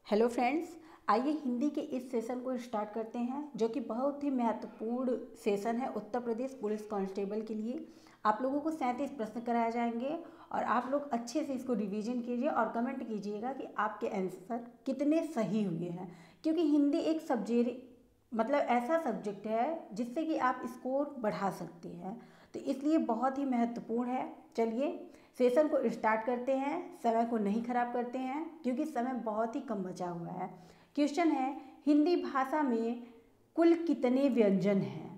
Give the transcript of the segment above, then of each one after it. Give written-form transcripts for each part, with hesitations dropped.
Hello friends, आइए हिंदी के इस सेशन को स्टार्ट करते हैं जो कि बहुत ही महत्वपूर्ण सेशन है उत्तर प्रदेश पुलिस कांस्टेबल के लिए। आप लोगों को 37 प्रश्न कराए जाएंगे और आप लोग अच्छे से इसको रिवीजन कीजिए और कमेंट कीजिएगा कि आपके आंसर कितने सही हुए हैं, क्योंकि हिंदी एक ऐसा सब्जेक्ट है जिससे कि आप स्कोर बढ़ा सकते हैं, तो इसलिए बहुत ही महत्वपूर्ण है। चलिए सेशन को स्टार्ट करते हैं, समय को नहीं खराब करते हैं क्योंकि समय बहुत ही कम बचा हुआ है। क्वेश्चन है, हिंदी भाषा में कुल कितने व्यंजन हैं?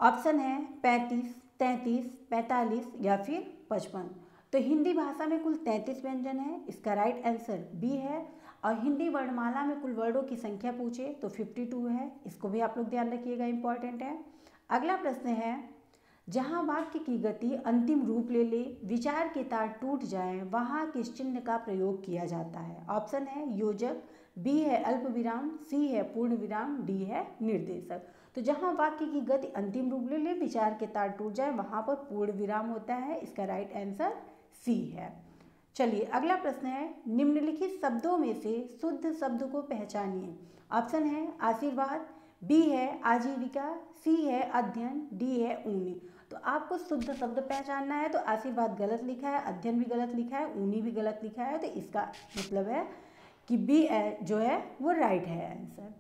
ऑप्शन है 35, 33, 45 या फिर 55। तो हिंदी भाषा में कुल 33 व्यंजन है, इसका राइट आंसर बी है। और हिंदी वर्णमाला में कुल वर्डों की संख्या पूछे तो 52 है, इसको भी आप लोग ध्यान रखिएगा, इंपॉर्टेंट है। अगला प्रश्न है, जहाँ वाक्य की गति अंतिम रूप ले ले, विचार के तार टूट जाएं, वहाँ किस चिन्ह का प्रयोग किया जाता है? ऑप्शन है योजक, बी है अल्प विराम, सी है पूर्ण विराम, डी है निर्देशक। तो जहाँ वाक्य की गति अंतिम रूप ले ले, विचार के तार टूट जाए, वहाँ पर पूर्ण विराम होता है, इसका राइट आंसर सी है। चलिए अगला प्रश्न है, निम्नलिखित शब्दों में से शुद्ध शब्द को पहचानिए। ऑप्शन है आशीर्वाद, बी है आजीविका, सी है अध्ययन, डी है ऊनी। तो आपको शुद्ध शब्द पहचानना है, तो आशीर्वाद गलत लिखा है, अध्ययन भी गलत लिखा है, ऊनी भी गलत लिखा है, तो इसका मतलब है कि बी जो है वो राइट है आंसर।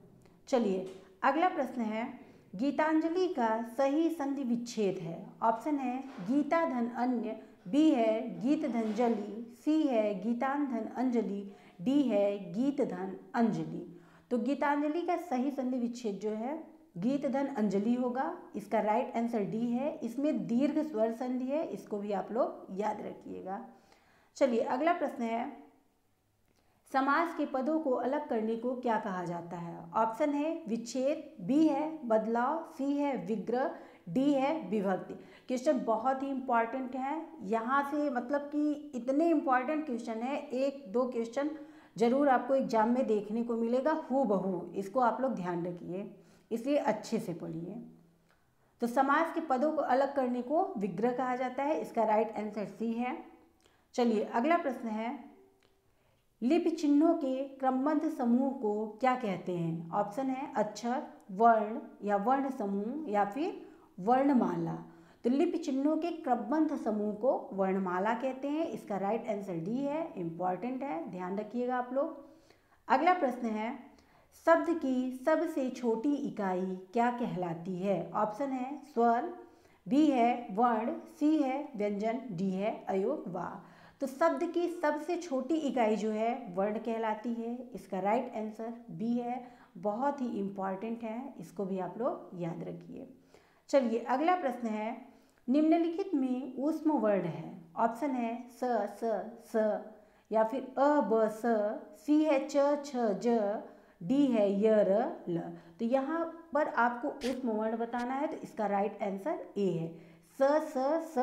चलिए अगला प्रश्न है, गीतांजलि का सही संधि विच्छेद है। ऑप्शन है गीता धन अन्य, बी है गीत धन जलि, सी है गीतान धन अंजलि, डी है गीत धन अंजलि। तो गीतांजलि का सही संधि विच्छेद जो है गीत धन अंजलि होगा, इसका राइट आंसर डी है। इसमें दीर्घ स्वर संधि है, इसको भी आप लोग याद रखिएगा। चलिए अगला प्रश्न है, समास के पदों को अलग करने को क्या कहा जाता है? ऑप्शन है विच्छेद, बी है बदलाव, सी है विग्रह, डी है विभक्ति। क्वेश्चन बहुत ही इंपॉर्टेंट है, यहाँ से मतलब कि इतने इंपॉर्टेंट क्वेश्चन है, एक दो क्वेश्चन जरूर आपको एग्जाम में देखने को मिलेगा हूबहू, इसको आप लोग ध्यान रखिए, इसलिए अच्छे से पढ़िए। तो समास के पदों को अलग करने को विग्रह कहा जाता है, इसका राइट आंसर सी है। चलिए अगला प्रश्न है, लिपि चिन्हों के क्रमबद्ध समूह को क्या कहते हैं? ऑप्शन है अक्षर, वर्ण या वर्ण समूह या फिर वर्णमाला। तो लिपि चिन्हों के क्रमबद्ध समूह को वर्णमाला कहते हैं, इसका राइट आंसर डी है, इंपॉर्टेंट है, ध्यान रखिएगा आप लोग। अगला प्रश्न है, शब्द की सबसे छोटी इकाई क्या कहलाती है? ऑप्शन है स्वर, बी है वर्ण, सी है व्यंजन, डी है अयोग वाह। तो शब्द की सबसे छोटी इकाई जो है वर्ण कहलाती है, इसका राइट आंसर बी है, बहुत ही इंपॉर्टेंट है, इसको भी आप लोग याद रखिए। चलिए अगला प्रश्न है, निम्नलिखित में ऊष्म वर्ण है। ऑप्शन है स या फिर अ ब स, सी है च छ ज, डी है य र ल। तो यहाँ पर आपको ऊष्म वर्ण बताना है, तो इसका राइट आंसर ए है। स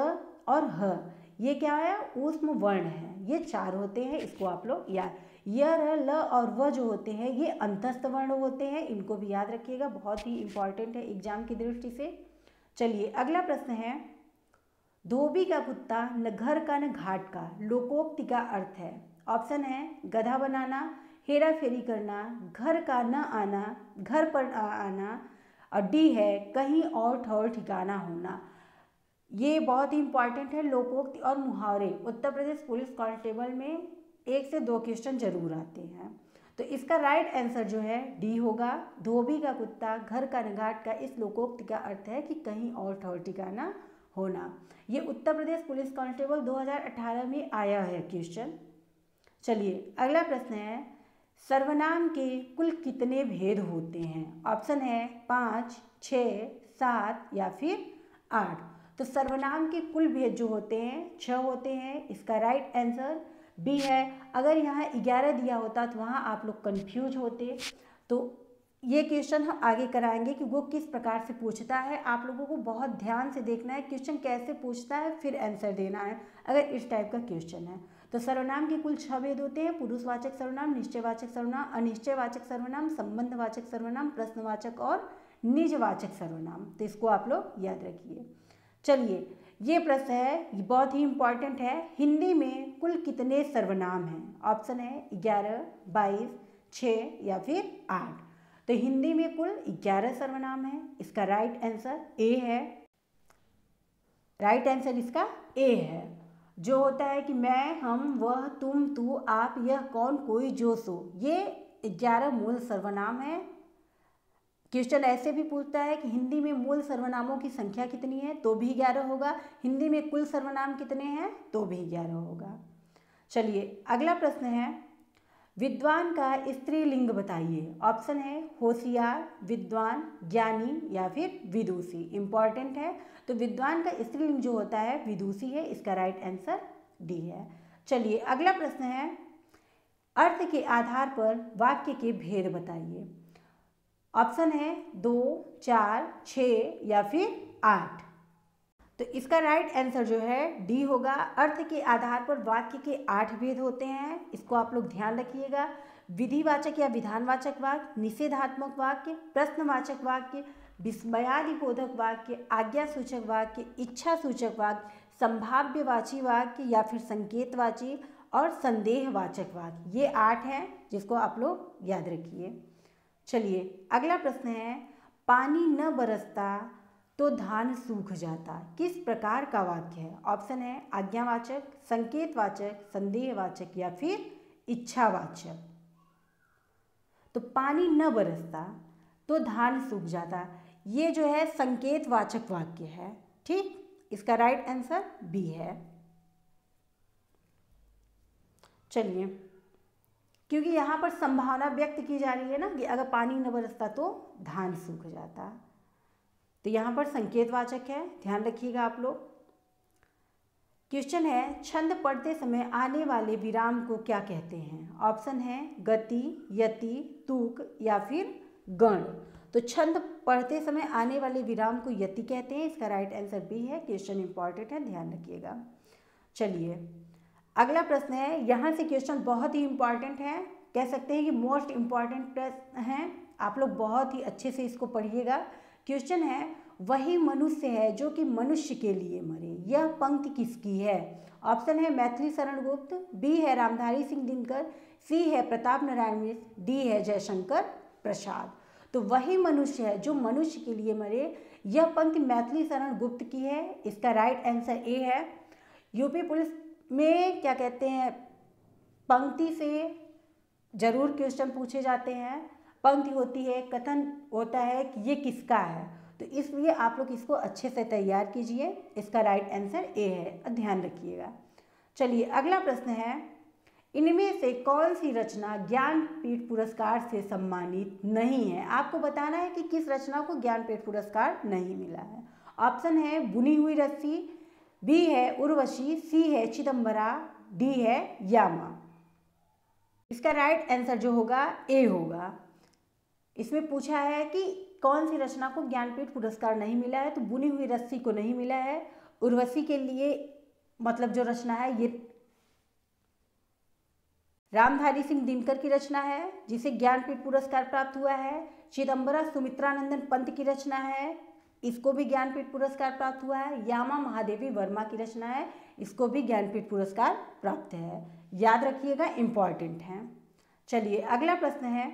और ह, ये क्या है? ऊष्म वर्ण है, ये चार होते हैं, इसको आप लोग याद। य र ल और व जो होते हैं ये अंतस्थ वर्ण होते हैं, इनको भी याद रखिएगा, बहुत ही इंपॉर्टेंट है एग्जाम की दृष्टि से। चलिए अगला प्रश्न है, धोबी का कुत्ता न घर का न घाट का लोकोक्ति का अर्थ है। ऑप्शन है गधा बनाना, हेरा फेरी करना, घर का न आना, घर पर आना, और डी है कहीं और ठौर ठिकाना होना। ये बहुत ही इंपॉर्टेंट है, लोकोक्ति और मुहावरे उत्तर प्रदेश पुलिस कांस्टेबल में 1 से 2 क्वेश्चन जरूर आते हैं, तो इसका राइट आंसर जो है डी होगा। धोबी का कुत्ता घर का न घाट का, इस लोकोक्ति का अर्थ है कि कहीं और ठौर ठिकाना होना। ये उत्तर प्रदेश पुलिस कांस्टेबल 2018 में आया है क्वेश्चन। चलिए अगला प्रश्न है, सर्वनाम के कुल कितने भेद होते हैं? ऑप्शन है 5, 6, 7 या फिर 8। तो सर्वनाम के कुल भेद जो होते हैं 6 होते हैं, इसका राइट आंसर बी है। अगर यहाँ 11 दिया होता तो वहाँ आप लोग कंफ्यूज होते, तो ये क्वेश्चन हम आगे कराएंगे कि वो किस प्रकार से पूछता है। आप लोगों को बहुत ध्यान से देखना है क्वेश्चन कैसे पूछता है, फिर आंसर देना है अगर इस टाइप का क्वेश्चन है। तो सर्वनाम के कुल 6 भेद होते हैं, पुरुषवाचक सर्वनाम, निश्चयवाचक सर्वनाम, अनिश्चयवाचक सर्वनाम, संबंधवाचक सर्वनाम, प्रश्नवाचक और निजवाचक सर्वनाम। तो इसको आप लोग याद रखिए। चलिए ये प्रश्न है, ये बहुत ही इंपॉर्टेंट है। हिंदी में कुल कितने सर्वनाम हैं? ऑप्शन है 11, 22, 6 या फिर 8। तो हिंदी में कुल 11 सर्वनाम हैं। इसका राइट आंसर ए है। राइट आंसर इसका ए है। जो होता है कि मैं, हम, वह, तुम, तू, आप, यह, कौन, कोई, जो, सो, ये 11 मूल सर्वनाम हैं। क्वेश्चन ऐसे भी पूछता है कि हिंदी में मूल सर्वनामों की संख्या कितनी है, तो भी 11 होगा। हिंदी में कुल सर्वनाम कितने हैं, तो भी 11 होगा। चलिए अगला प्रश्न है, विद्वान का स्त्रीलिंग बताइए। ऑप्शन है होशियार, विद्वान, ज्ञानी या फिर विदुषी। इंपॉर्टेंट है। तो विद्वान का स्त्रीलिंग जो होता है विदुषी है। इसका राइट आंसर डी है। चलिए अगला प्रश्न है, अर्थ के आधार पर वाक्य के भेद बताइए। ऑप्शन है 2, 4, 6 या फिर 8। तो इसका राइट आंसर जो है डी होगा। अर्थ के आधार पर वाक्य के 8 भेद होते हैं। इसको आप लोग ध्यान रखिएगा। विधिवाचक या विधानवाचक वाक्य, निषेधात्मक वाक्य, प्रश्नवाचक वाक्य, विस्मयादिबोधक वाक्य, आज्ञासूचक वाक्य, इच्छा सूचक वाक्य, संभाव्यवाची वाक्य या फिर संकेतवाची और संदेहवाचक वाक्य। ये 8 हैं जिसको आप लोग याद रखिए। चलिए अगला प्रश्न है, पानी न बरसता तो धान सूख जाता, किस प्रकार का वाक्य है? ऑप्शन है आज्ञावाचक, संकेतवाचक, संदेहवाचक या फिर इच्छावाचक। तो पानी न बरसता तो धान सूख जाता, ये जो है संकेतवाचक वाक्य है। ठीक, इसका राइट आंसर बी है। चलिए, क्योंकि यहाँ पर संभावना व्यक्त की जा रही है ना कि अगर पानी न बरसता तो धान सूख जाता, तो यहाँ पर संकेतवाचक है। ध्यान रखिएगा आप लोग। क्वेश्चन है, छंद पढ़ते समय आने वाले विराम को क्या कहते हैं? ऑप्शन है गति, यति, तुक या फिर गण। तो छंद पढ़ते समय आने वाले विराम को यति कहते हैं। इसका राइट आंसर बी है। क्वेश्चन इंपॉर्टेंट है, ध्यान रखिएगा। चलिए अगला प्रश्न है, यहाँ से क्वेश्चन बहुत ही इंपॉर्टेंट है, कह सकते हैं कि मोस्ट इम्पॉर्टेंट प्रश्न है। आप लोग बहुत ही अच्छे से इसको पढ़िएगा। क्वेश्चन है, वही मनुष्य है जो कि मनुष्य के लिए मरे, यह पंक्ति किसकी है? ऑप्शन है मैथिली शरण गुप्त, बी है रामधारी सिंह दिनकर, सी है प्रताप नारायण मिश्र, डी है जयशंकर प्रसाद। तो वही मनुष्य है जो मनुष्य के लिए मरे, यह पंक्ति मैथिली शरण गुप्त की है। इसका राइट आंसर ए है। यूपी पुलिस में क्या कहते हैं, पंक्ति से जरूर क्वेश्चन पूछे जाते हैं। पंक्ति होती है, कथन होता है कि ये किसका है, तो इसलिए आप लोग इसको अच्छे से तैयार कीजिए। इसका राइट आंसर ए है, ध्यान रखिएगा। चलिए अगला प्रश्न है, इनमें से कौन सी रचना ज्ञानपीठ पुरस्कार से सम्मानित नहीं है? आपको बताना है कि किस रचना को ज्ञानपीठ पुरस्कार नहीं मिला है। ऑप्शन है बुनी हुई रस्सी, बी है उर्वशी, सी है चिदंबरा, डी है यामा। इसका राइट आंसर जो होगा ए होगा। इसमें पूछा है कि कौन सी रचना को ज्ञानपीठ पुरस्कार नहीं मिला है, तो बुनी हुई रस्सी को नहीं मिला है। उर्वशी के लिए मतलब जो रचना है ये रामधारी सिंह दिनकर की रचना है जिसे ज्ञानपीठ पुरस्कार प्राप्त हुआ है। चिदंबरा सुमित्रानंदन पंत की रचना है, इसको भी ज्ञानपीठ पुरस्कार प्राप्त हुआ है। यामा महादेवी वर्मा की रचना है, इसको भी ज्ञानपीठ पुरस्कार प्राप्त है। याद रखिएगा, इंपॉर्टेंट है। चलिए अगला प्रश्न है,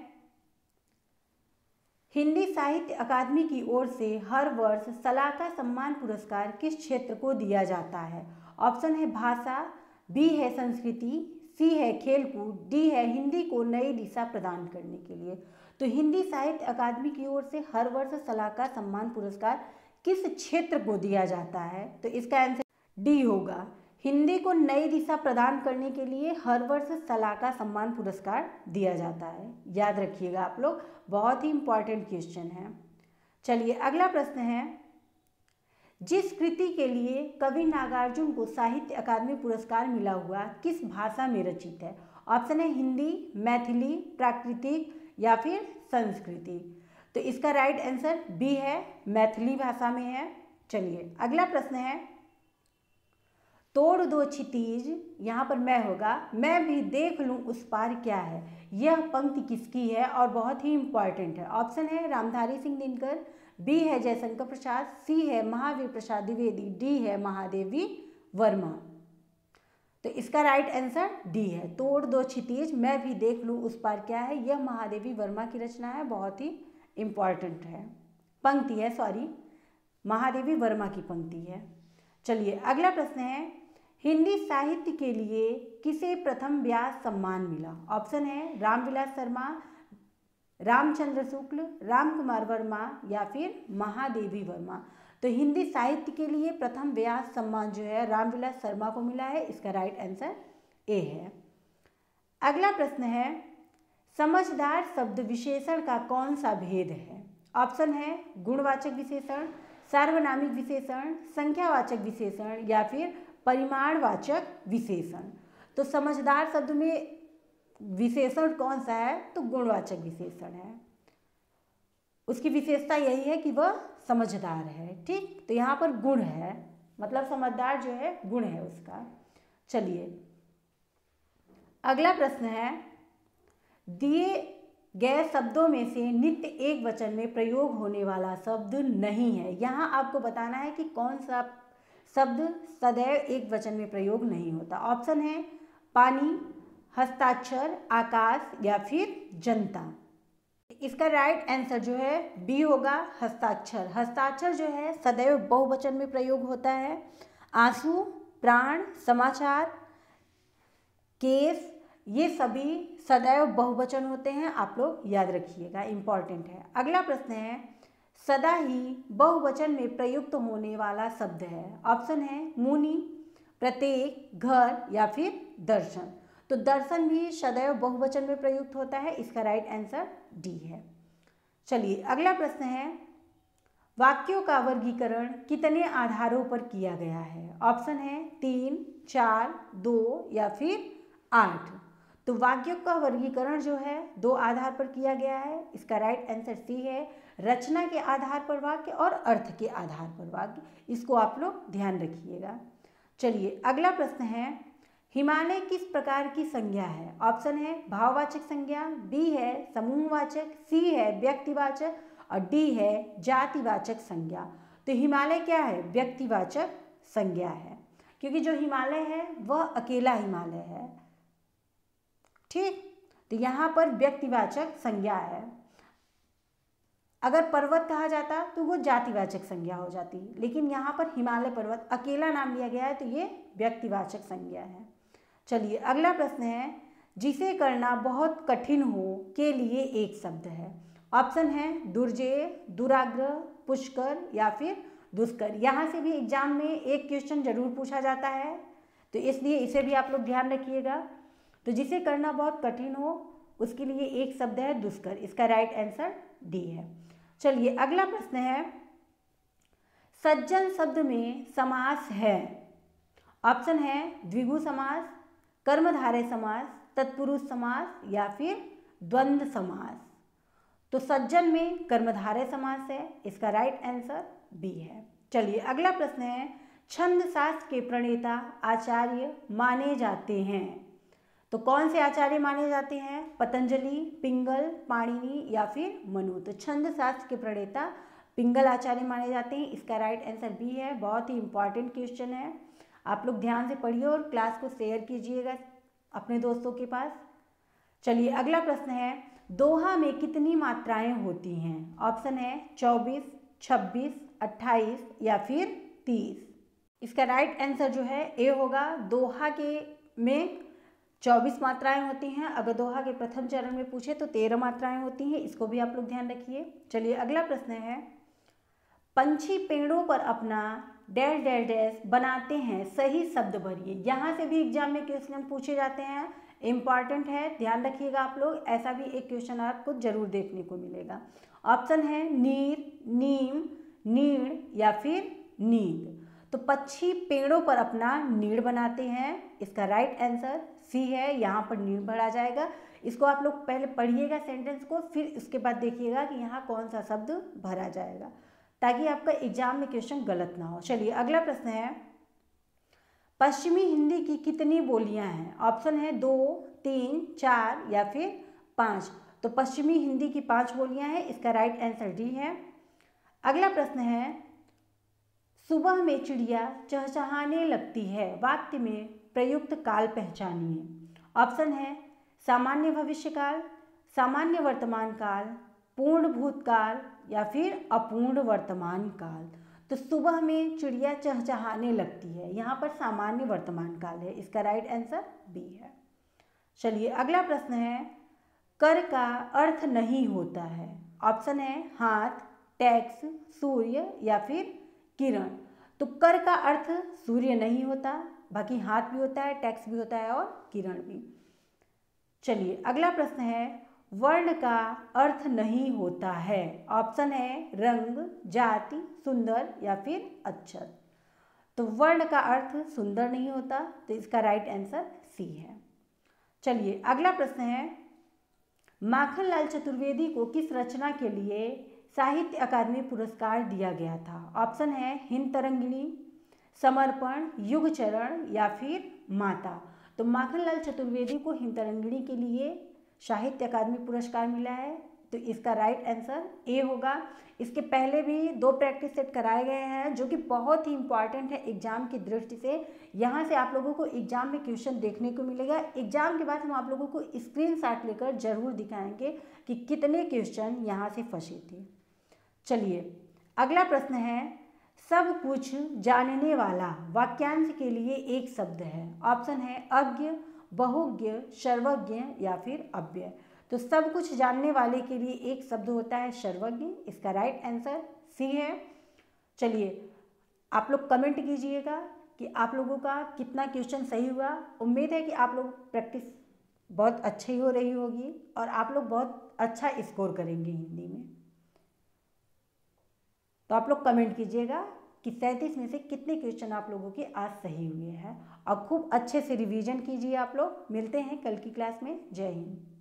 हिंदी साहित्य अकादमी की ओर से हर वर्ष सलाका सम्मान पुरस्कार किस क्षेत्र को दिया जाता है? ऑप्शन है भाषा, बी है संस्कृति, सी है खेलकूद, डी है हिंदी को नई दिशा प्रदान करने के लिए। तो हिंदी साहित्य अकादमी की ओर से हर वर्ष सलाका सम्मान पुरस्कार किस क्षेत्र को दिया जाता है? तो इसका आंसर डी होगा। हिंदी को नई दिशा प्रदान करने के लिए हर वर्ष सलाका सम्मान पुरस्कार दिया जाता है। याद रखिएगा आप लोग, बहुत ही इंपॉर्टेंट क्वेश्चन है। चलिए अगला प्रश्न है, जिस कृति के लिए कवि नागार्जुन को साहित्य अकादमी पुरस्कार मिला हुआ किस भाषा में रचित है? ऑप्शन है हिंदी, मैथिली, प्राकृतिक या फिर संस्कृति। तो इसका राइट आंसर बी है, मैथिली भाषा में है। चलिए अगला प्रश्न है, तोड़ दो क्षितिज, यहाँ पर मैं होगा, मैं भी देख लूँ उस पार क्या है, यह पंक्ति किसकी है और बहुत ही इंपॉर्टेंट है? ऑप्शन है रामधारी सिंह दिनकर, बी है जयशंकर प्रसाद, सी है महावीर प्रसाद द्विवेदी, डी है महादेवी वर्मा। तो इसका राइट आंसर डी है। तोड़ दो क्षितिज मैं भी देख लूँ उस पार क्या है, यह महादेवी वर्मा की रचना है, बहुत ही इम्पॉर्टेंट है, पंक्ति है, सॉरी, महादेवी वर्मा की पंक्ति है। चलिए अगला प्रश्न है, हिंदी साहित्य के लिए किसे प्रथम व्यास सम्मान मिला? ऑप्शन है रामविलास शर्मा, रामचंद्र शुक्ल, राम कुमार वर्मा या फिर महादेवी वर्मा। तो हिंदी साहित्य के लिए प्रथम व्यास सम्मान जो है रामविलास शर्मा को मिला है, इसका राइट आंसर ए है। अगला प्रश्न है, समझदार शब्द विशेषण का कौन सा भेद है? ऑप्शन है गुणवाचक विशेषण, सार्वनामिक विशेषण, संख्यावाचक विशेषण या फिर परिमाणवाचक विशेषण। तो समझदार शब्द में विशेषण कौन सा है? तो गुणवाचक विशेषण है, उसकी विशेषता यही है कि वह समझदार है। ठीक, तो यहाँ पर गुण है, मतलब समझदार जो है गुण है उसका। चलिए अगला प्रश्न है, दिए गए शब्दों में से नित्य एक वचन में प्रयोग होने वाला शब्द नहीं है। यहाँ आपको बताना है कि कौन सा शब्द सदैव एक वचन में प्रयोग नहीं होता। ऑप्शन है पानी, हस्ताक्षर, आकाश या फिर जनता। इसका राइट आंसर जो है बी होगा, हस्ताक्षर। हस्ताक्षर जो है सदैव बहुवचन में प्रयोग होता है। आंसू, प्राण, समाचार, केस, ये सभी सदैव बहुवचन होते हैं, आप लोग याद रखिएगा, इंपॉर्टेंट है। अगला प्रश्न है, सदा ही बहुवचन में प्रयुक्त होने वाला शब्द है। ऑप्शन है मुनि, प्रत्येक, घर या फिर दर्शन। तो दर्शन भी सदैव बहुवचन में प्रयुक्त होता है, इसका राइट आंसर डी है। चलिए अगला प्रश्न है, वाक्यों का वर्गीकरण कितने आधारों पर किया गया है? ऑप्शन है 3, 4, 2 या फिर 8। तो वाक्यों का वर्गीकरण जो है 2 आधार पर किया गया है, इसका राइट आंसर सी है, रचना के आधार पर वाक्य और अर्थ के आधार पर वाक्य, इसको आप लोग ध्यान रखिएगा। चलिए अगला प्रश्न है, हिमालय किस प्रकार की संज्ञा है? ऑप्शन है भाववाचक संज्ञा, बी है समूहवाचक, सी है व्यक्तिवाचक और डी है जातिवाचक संज्ञा। तो हिमालय क्या है? व्यक्तिवाचक संज्ञा है, क्योंकि जो हिमालय है वह अकेला हिमालय है। ठीक, तो यहाँ पर व्यक्तिवाचक संज्ञा है। अगर पर्वत कहा जाता तो वो जातिवाचक संज्ञा हो जाती, लेकिन यहाँ पर हिमालय पर्वत अकेला नाम लिया गया है, तो ये व्यक्तिवाचक संज्ञा है। चलिए अगला प्रश्न है, जिसे करना बहुत कठिन हो के लिए एक शब्द है। ऑप्शन है दुर्जेय, दुराग्रह, पुष्कर या फिर दुष्कर। यहाँ से भी एग्जाम में एक क्वेश्चन जरूर पूछा जाता है, तो इसलिए इसे भी आप लोग ध्यान रखिएगा। तो जिसे करना बहुत कठिन हो उसके लिए एक शब्द है दुष्कर, इसका राइट आंसर डी है। चलिए अगला प्रश्न है, सज्जन शब्द में समास है। ऑप्शन है द्विगु समास, कर्मधारय समास, तत्पुरुष समास या फिर द्वंद्व समास। तो सज्जन में कर्मधारय समास है, इसका राइट आंसर बी है। चलिए अगला प्रश्न है, छंद शास्त्र के प्रणेता आचार्य माने जाते हैं। तो कौन से आचार्य माने जाते हैं? पतंजलि, पिंगल, पाणिनि या फिर मनु। तो छंद शास्त्र के प्रणेता पिंगल आचार्य माने जाते हैं, इसका राइट आंसर बी है। बहुत ही इंपॉर्टेंट क्वेश्चन है, आप लोग ध्यान से पढ़िए और क्लास को शेयर कीजिएगा अपने दोस्तों के पास। चलिए अगला प्रश्न है, दोहा में कितनी मात्राएं होती हैं? ऑप्शन है 24, 26, 28 या फिर 30। इसका राइट आंसर जो है ए होगा। दोहा के में 24 मात्राएं होती हैं, अगर दोहा के प्रथम चरण में पूछे तो 13 मात्राएं होती हैं, इसको भी आप लोग ध्यान रखिए। चलिए अगला प्रश्न है, पंछी पेड़ों पर अपना डैश डैश डैश बनाते हैं, सही शब्द भरिए। यहाँ से भी एग्जाम में क्वेश्चन पूछे जाते हैं, इंपॉर्टेंट है, ध्यान रखिएगा आप लोग। ऐसा भी एक क्वेश्चन आपको जरूर देखने को मिलेगा। ऑप्शन है नीर, नीम, नीड़ या फिर नींद। तो पक्षी पेड़ों पर अपना नीड़ बनाते हैं, इसका राइट आंसर सी है, यहाँ पर नीड़ भरा जाएगा। इसको आप लोग पहले पढ़िएगा सेंटेंस को, फिर उसके बाद देखिएगा कि यहाँ कौन सा शब्द भरा जाएगा, ताकि आपका एग्जाम में क्वेश्चन गलत ना हो। चलिए अगला प्रश्न है, पश्चिमी हिंदी की कितनी बोलियां हैं? ऑप्शन है 2, 3, 4 या फिर 5। तो पश्चिमी हिंदी की 5 बोलियां हैं, इसका राइट आंसर डी है। अगला प्रश्न है, सुबह में चिड़िया चहचहाने लगती है, वाक्य में प्रयुक्त काल पहचानिए। ऑप्शन है सामान्य भविष्यकाल, सामान्य वर्तमान काल, पूर्ण भूतकाल या फिर अपूर्ण वर्तमान काल। तो सुबह में चिड़िया चहचहाने लगती है, यहाँ पर सामान्य वर्तमान काल है, इसका राइट आंसर बी है। चलिए अगला प्रश्न है, कर का अर्थ नहीं होता है। ऑप्शन है हाथ, टैक्स, सूर्य या फिर किरण। तो कर का अर्थ सूर्य नहीं होता, बाकी हाथ भी होता है, टैक्स भी होता है और किरण भी। चलिए अगला प्रश्न है, वर्ण का अर्थ नहीं होता है। ऑप्शन है रंग, जाति, सुंदर या फिर अक्षर। तो वर्ण का अर्थ सुंदर नहीं होता, तो इसका राइट आंसर सी है। चलिए अगला प्रश्न है, माखनलाल चतुर्वेदी को किस रचना के लिए साहित्य अकादमी पुरस्कार दिया गया था। ऑप्शन है हिंद तरंगिणी, समर्पण, युग चरण या फिर माता। तो माखनलाल चतुर्वेदी को हिंद तरंगिणी के लिए साहित्य अकादमी पुरस्कार मिला है, तो इसका राइट आंसर ए होगा। इसके पहले भी 2 प्रैक्टिस सेट कराए गए हैं जो कि बहुत ही इंपॉर्टेंट है एग्जाम की दृष्टि से। यहाँ से आप लोगों को एग्जाम में क्वेश्चन देखने को मिलेगा। एग्जाम के बाद हम आप लोगों को स्क्रीनशॉट लेकर जरूर दिखाएंगे कि कितने क्वेश्चन यहाँ से फंसे थे। चलिए अगला प्रश्न है, सब कुछ जानने वाला वाक्यांश के लिए एक शब्द है। ऑप्शन है अज्ञ, बहुज्ञ, सर्वज्ञ या फिर अव्यय। तो सब कुछ जानने वाले के लिए एक शब्द होता है सर्वज्ञ, इसका राइट आंसर सी है। चलिए आप लोग कमेंट कीजिएगा कि आप लोगों का कितना क्वेश्चन सही हुआ। उम्मीद है कि आप लोग प्रैक्टिस बहुत अच्छी हो रही होगी और आप लोग बहुत अच्छा स्कोर करेंगे हिंदी में। तो आप लोग कमेंट कीजिएगा कि 37 में से कितने क्वेश्चन आप लोगों के आज सही हुए हैं और खूब अच्छे से रिवीजन कीजिए। आप लोग मिलते हैं कल की क्लास में। जय हिंद।